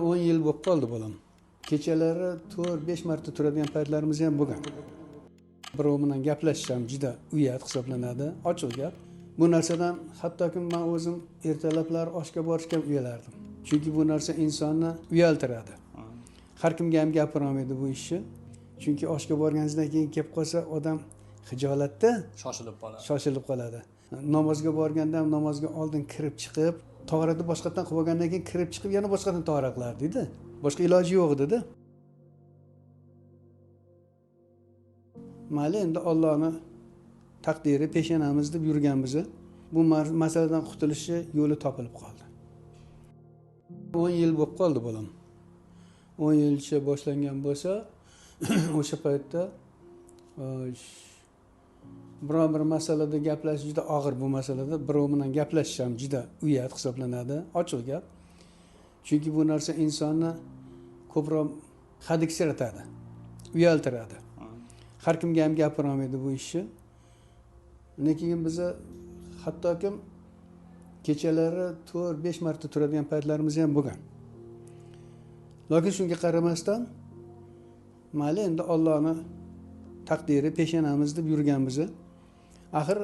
10 yil bo'lib qoldi bolam. Kechalari 4-5 marta turadigan paytlarimiz ham bo'lgan. Birov bilan gaplashishim juda uyat hisoblanadi, ochiq gap. Bu narsadan hattoki men o'zim ertalablar oshga borishga uyalardim. Chunki bu narsa insonni uyaltiradi. Har kimga ham gapira olmaydi bu ishni. Chunki oshga borganingizdan keyin kelib qolsa odam xijolatda shoshilib qoladi. Namozga borganda ham namozga oldin kirib chiqib, tahoratni boshqatdan qilib olgandan keyin kirib chiqib yana boshqatdan tahorat qilardi-da. Boshqa iloji yo'q edi-da. Mayli, endi Allohning taqdiri, peshonamiz deb yurganmiz. Bu masaladan qutulishni yo'li topilib qoldi. 10 yil bo'lib qoldi bolam. 10 yilcha boshlangan bo'lsa, o'sha paytda biror bir masalada gaplashish juda og'ir, bu masalada birov bilan gaplashishim juda uyat hisoblanadi, ochiq gap. Chunki bu narsa insonni ko'proq hadiksiratadi, uyaltiradi. Har kimga ham gapira olmaydi bu ishni. Lekin biz hattoki kechalari 4-5 marta turadigan paytlarimiz ham bo'lgan. Lekin shunga qaramasdan mayli, endi Allohning taqdiri, peshonamiz deb yurganmiz. Axir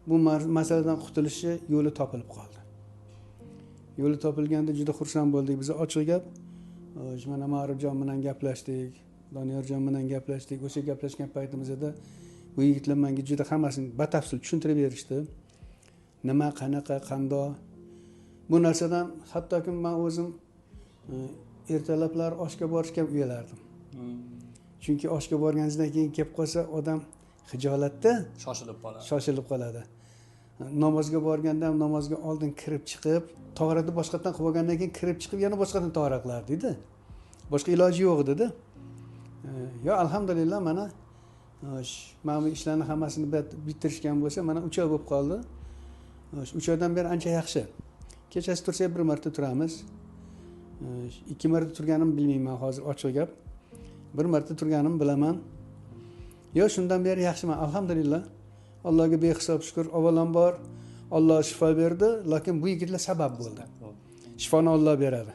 bu masaladan qutulishni yo'li topilib qoldi. Yo'li topilganda juda xursand bo'ldik. Biz ochiq gap, mana Ma'rifjon bilan gaplashdik, Doniyorjon bilan gaplashdik. O'sha gaplashgan paytimizda bu yigitlar menga juda hammasini batafsil tushuntirib berishdi. Nima, qanaqa, qandoq. Bu narsadan hattoki men o'zim ertalablar oshga borishga uyalardim. Chunki oshga borganingizdan keyin kelib qolsa odam xijolatda shoshilib qoladi. Namozga borganda ham namozga oldin kirib chiqib, tahoratni boshqatdan qilib olgandan keyin kirib chiqib yana boshqatdan tahorat qilardi-da. Boshqa iloji yo'q edi-da. Yo, alhamdulillah, mana bu ishlarni hammasini bitirishgan bo'lsa, mana 3 oy bo'lib qoldi. 3 oydan beri ancha yaxshi. Kechasi tursak bir marta turamiz. 2 marta turganimni bilmayman hozir, ochiq gap. Bir marta turganim bilaman. Yo, shundan beri yaxshiman, alhamdulillah. Allohga behisob shukr. Avvalambor Alloh shifo berdi, lekin bu yigitlar sabab bo'ldi. Shifoni Alloh beradi.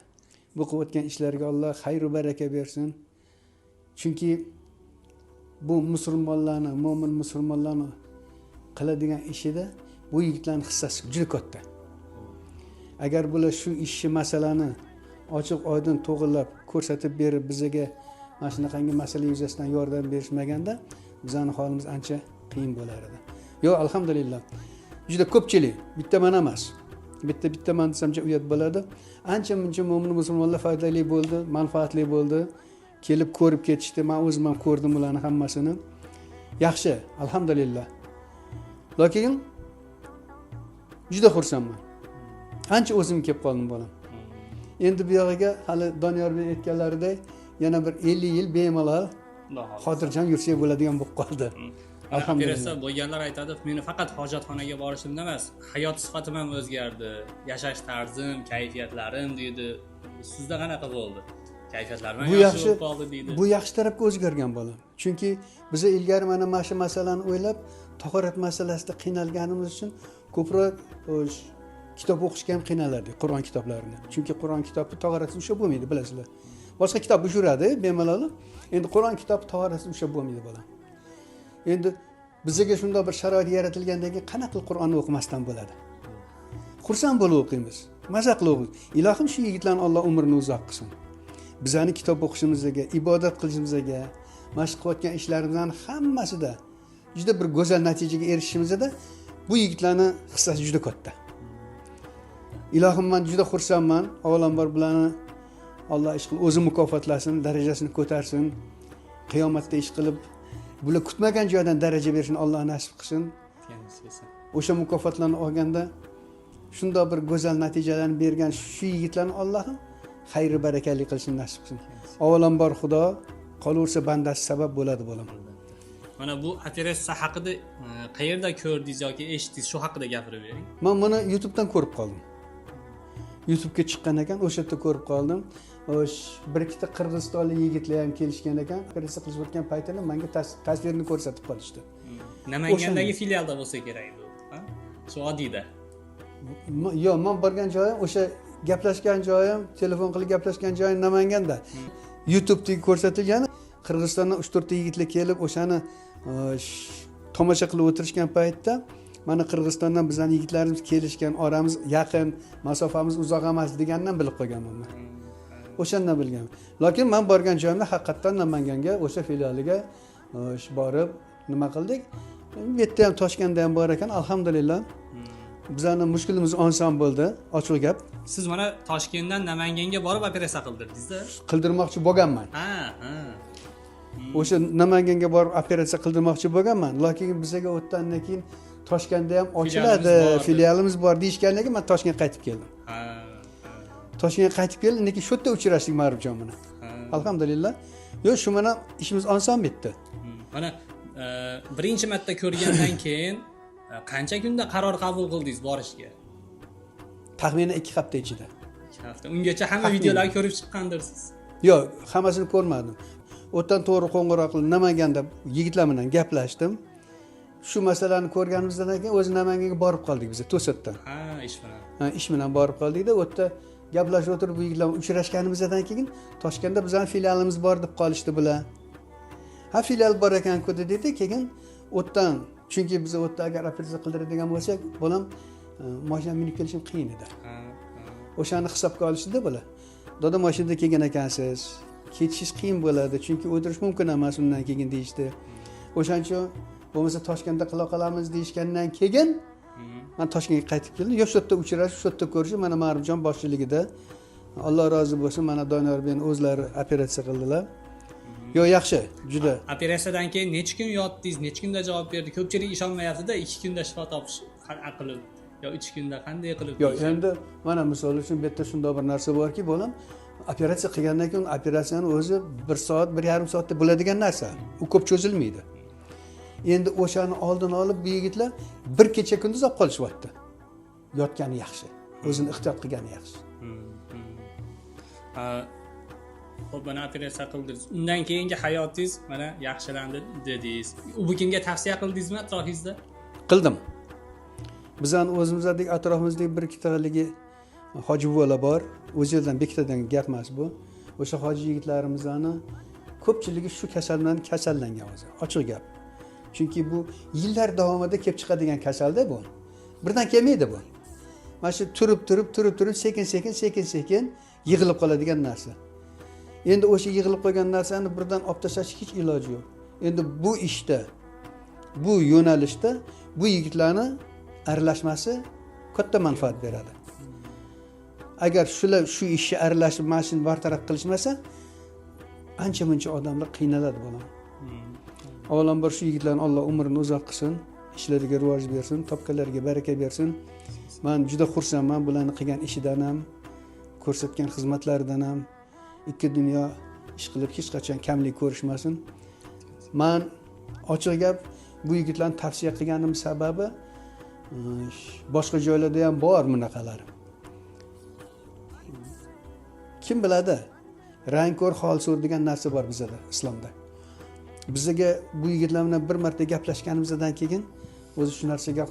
Bu qilib o'tgan ishlarga Alloh xayr va baraka bersin. Chunki bu musulmonlarning, mo'min musulmonlarning qiladigan ishida bu yigitlarning hissasi juda katta. Agar bular shu ishni, masalani ochiq oydin to'g'rilab ko'rsatib berib bizga mana shunaqangi masala yuzasidan yordam berishmaganda bizning holimiz ancha qiyin bo'lar edi. Yo, alhamdulillah. Juda ko'pchilik, bitta men emas. Bitta men desamcha uyat bo'ladi. Ancha-muncha mo'min musulmonlar foydali bo'ldi, manfaatli bo'ldi. Kelib ko'rib ketishdi. Men o'zim ham ko'rdim ularni hammasini. Yaxshi, alhamdulillah. Lekin juda xursandman. Ancha o'zim kelib qoldim bolam. Endi bu yog'iga hali Doniyorning aytganlaridek yana bir 50 yil bemalol xotirjam yursak bo'ladigan bo'lib qoldi. Alhamdulillah. Bo'lganlar aytadi, meni faqat hojatxonaga borishimdan emas, hayot sifatim ham o'zgardi, yashash tarzim, kayfiyatlarim deydi. Sizda qanaqa bo'ldi? Kayfiyatlarim ham yaxshi bo'lib qoldi deydi. Bu yaxshi tarafga o'zgargan bolam. Chunki biz ilgari mana shu masalani o'ylab, tahorat masalasida qiynalganimiz uchun ko'proq kitob o'qishga ham qiynalardik, Qur'on kitoblarini. Chunki Qur'on kitobi tahoratsiz ushlab bo'lmaydi, bilasizlar. Boshqa kitob ushuradi bemalol. Endi Qur'on kitobi tahoratsiz ushlab bo'lmaydi bolam. Endi bizga shunday bir sharoit yaratilgandan keyin qanaqa Qur'onni o'qimasdan bo'ladi? Xursand bo'lib o'qiymiz, maza qilib o'qiymiz. Ilohim shu yigitlarning Alloh umrini uzoq qilsin. Bizani kitob o'qishimizga, ibodat qilishimizga, mashq qilayotgan ishlarimizning hammasida juda bir go'zal natijaga erishishimizda bu yigitlarning hissasi juda katta. Ilohim, men juda xursandman. Avvalambor bularni Alloh ish qilib o'zi mukofotlasin, darajasini ko'tarsin. Qiyomatda ish qilib bular kutmagan joydan daraja berishini Alloh nasib qilsin. O'sha mukofotlarni olganda shunday bir go'zal natijalarni bergan shu yigitlarni Allohim xayri barakali qilishini nasib qilsin. Avvalambor Xudo, qolaversa bandasi sabab bo'ladi bolam. Mana bu operatsiya haqida qayerda ko'rdingiz yoki eshitdingiz, shu haqida gapirib bering. Men buni YouTube'dan ko'rib qoldim. YouTube'ga chiqqan ekan, o'sha yerda ko'rib qoldim. Bir ikkita qirg'izistonlik yigitlar ham kelishgan ekan, operatsiya qilib o'tgan paytida menga tasvirini ko'rsatib qolishdi. Namangandagi filialda bo'lsa kerak bu, ha? Shu oddiyda. Yo'q, men borgan joyim o'sha gaplashgan joyim, telefon qilib gaplashgan joyim Namanganda. YouTube'dagi ko'rsatilgan Qirg'izistondan 3-4 ta yigitlar kelib o'shani tomosha qilib o'tirishgan paytda mana Qirg'izistondan bizning yigitlarimiz kelishgan, oramiz yaqin, masofamiz uzoq emas degandan bilib qolganman men. O'shandan bilganman. Lekin men borgan joyimda haqiqatan Namanganga, o'sha filialiga borib nima qildik? Bu yerda ham Toshkentda ham bor ekan, alhamdulillah. Bizning mushkulimiz oson bo'ldi, ochiq gap. Siz mana Toshkentdan Namanganga borib operatsiya qildirdingiz-da? Qildirmoqchi bo'lganman. Ha. O'sha Namanganga borib operatsiya qildirmoqchi bo'lganman, lekin bizga o'tgandan keyin Toshkentda ham ochiladi, filialimiz bor deyishgandan keyin men Toshkentga qaytib keldim. Toshkentga qaytib keldim, lekin shu yerda uchrashdik Ma'rufjon bilan. Alhamdulillah. Yo, shu bilan ishimiz oson bitdi. Mana birinchi marta ko'rgandan keyin qancha kunda qaror qabul qildingiz borishga? Taxminan 2 hafta ichida. 2 hafta. Ungacha hamma videolarni ko'rib chiqqandirsiz. Yo'q, hammasini ko'rmadim. O'tdan to'g'ri qo'ng'iroq qilib Namanganda yigitlar bilan gaplashdim. Shu masalani ko'rganimizdan keyin o'zi Namanganga borib qoldik biz to'satdan. Ish bilan. Ish bilan borib qoldik-da, o'tda gaplashib o'tirib bu yigitlar bilan uchrashganimizdan keyin Toshkentda bizning filialimiz bor deb qolishdi bular. Ha, filial bor ekan-ku dedi, keyin o'tdan, chunki biz o'tda agar operatsiya qildiradigan bo'lsak, bolam mashina minib kelishim qiyin edi. O'shani hisobga olishdi bular. Doda mashinada kelgan ekansiz, ketishingiz qiyin bo'ladi, chunki o'tirish mumkin emas undan keyin deyishdi. O'shaning uchun bo'lmasa Toshkentda qila qolamiz deyishgandan keyin men Toshkentga qaytib keldim. Shu yerda uchrashib, shu yerda ko'rishib, mana Ma'rufjon boshchiligida, Alloh rozi bo'lsin, mana Doniyor bilan o'zlari operatsiya qildilar. Yo, yaxshi, juda. Operatsiyadan keyin necha kun yotdingiz, necha kunda javob berdi? Ko'pchilik ishonmayapti-da, 2 kunda shifo topish qanday qilib, yo 3 kunda qanday qilib? Yo, endi mana misol uchun bu yerda shunday bir narsa borki, bolam operatsiya qilgandan keyin operatsiyani o'zi 1 soat, 1,5 soatda bo'ladigan narsa. U ko'p cho'zilmaydi. Endi o'shani oldini olib bu yigitlar bir kecha kunduz olib qolishyapti. Yotgani yaxshi, o'zini ehtiyot qilgani yaxshi. Xo'p, mana operatsiya qildingiz. Undan keyingi hayotingiz mana yaxshilandi dedingiz. Bu kimga tavsiya qildingizmi atrofingizda? Qildim. Bizning o'zimizdagi atrofimizdagi bir ikkitaligi hoji buvalar bor. O'zlaridan bekitadan gap emas bu. O'sha hoji yigitlarimizni ko'pchiligi shu kasal bilan kasallangan o'zi. Ochiq gap. Chunki bu yillar davomida kelib chiqadigan kasalda bu. Birdan kelmaydi bu. Mana shu turib sekin yig'ilib qoladigan narsa. Endi o'sha yig'ilib qolgan narsani birdan olib tashlash hech iloji yo'q. Endi bu ishda, bu yo'nalishda bu yigitlarni aralashmasi katta manfaat beradi. Agar shular shu ishga aralashib mashina bartaraf qilishmasa, ancha-muncha odamlar qiynaladi bo'lar. Avvalambor shu yigitlarning Alloh umrini uzoq qilsin, ishlariga rivoj bersin, topganlariga baraka bersin. Men juda xursandman bularning qilgan ishidan ham, ko'rsatgan xizmatlaridan ham. Ikki dunyo ish qilib hech qachon kamlik ko'rishmasin. Men ochiq gap bu yigitlarni tavsiya qilganim sababi boshqa joylarda ham bor bunaqalar. Kim biladi? Rangko'r holsur degan narsa bor bizda islomda. Bizga bu yigitlar bilan bir marta gaplashganimizdan keyin o'zi shu narsaga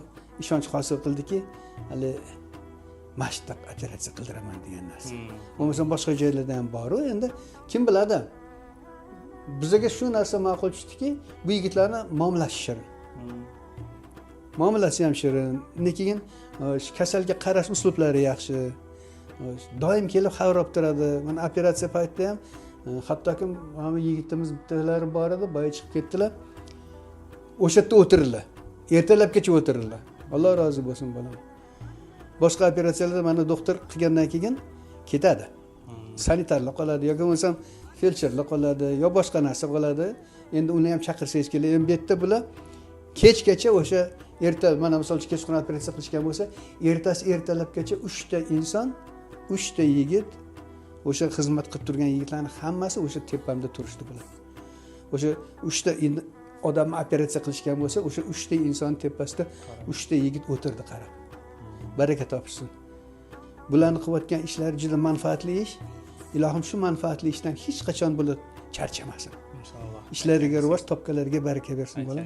ishonch hosil qildiki, hali masjidda operatsiya qildiraman degan narsa. Bo'lmasa boshqa joylarda ham bor. Endi kim biladi? Bizga shu narsa ma'qul tushdiki, bu yigitlarni muomalasi shirin. Muomalasi ham shirin. Lekin kasalga qarash uslublari yaxshi. Doim kelib xabar olib turadi. Mana operatsiya paytida ham hattoki mana yigitimiz bittalari bor edi, boya chiqib ketdilar. O'sha yerda o'tirdilar. Ertalabgacha o'tirdilar. Alloh rozi bo'lsin bolam. Boshqa operatsiyalarda mana doktor qilgandan keyin ketadi. Sanitarlar qoladi yoki bo'lmasam feldsherlar qoladi, yo boshqa narsa qoladi. Endi uni ham chaqirsangiz keladi. Endi bu yerda bular kechgacha o'sha erta mana misol uchun kechqurun operatsiya qilishgan bo'lsa, ertalabgacha 3 ta inson, 3 ta yigit o'sha xizmat qilib turgan yigitlarning hammasi o'sha tepamda turishdi bular. O'sha 3 ta odamni operatsiya qilishgan bo'lsa, o'sha 3 ta inson tepasida 3 ta yigit o'tirdi qarab. Baraka topishsin. Bularni qilayotgan ishlar juda manfaatli ish. Ilohim shu manfaatli ishdan hech qachon bular charchamasin. Inshaalloh. Ishlariga rivoj, topganlariga baraka bersin bolam.